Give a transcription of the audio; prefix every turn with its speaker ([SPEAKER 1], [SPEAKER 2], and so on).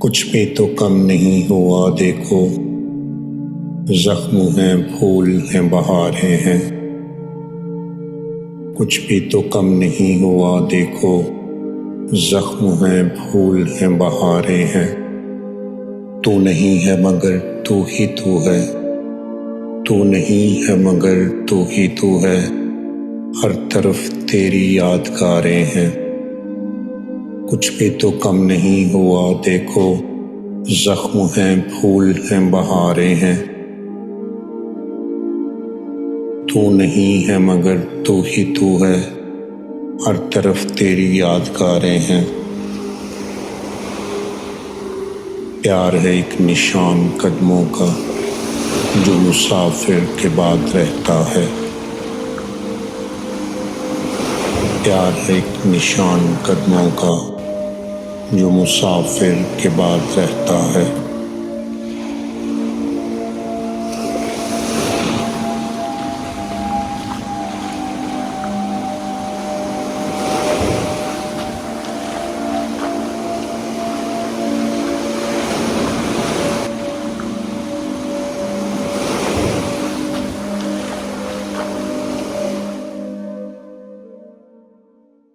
[SPEAKER 1] कुछ भी तो कम नहीं हुआ देखो, जख्म हैं, फूल हैं, बहारें हैं। कुछ भी तो कम नहीं हुआ देखो, जख्म हैं, फूल हैं, बहारें हैं। तू नहीं है मगर तू ही तू है, तू नहीं है मगर तू ही तू है। हर तरफ तेरी यादगारें हैं। कुछ भी तो कम नहीं हुआ देखो, जख्म हैं, फूल हैं, बहारें हैं। तू नहीं है मगर तू ही तू है, हर तरफ तेरी यादगारें हैं। प्यार है एक निशान कदमों का, जो मुसाफिर के बाद रहता है। प्यार है एक निशान कदमों का, जो मुसाफिर के बाद रहता है।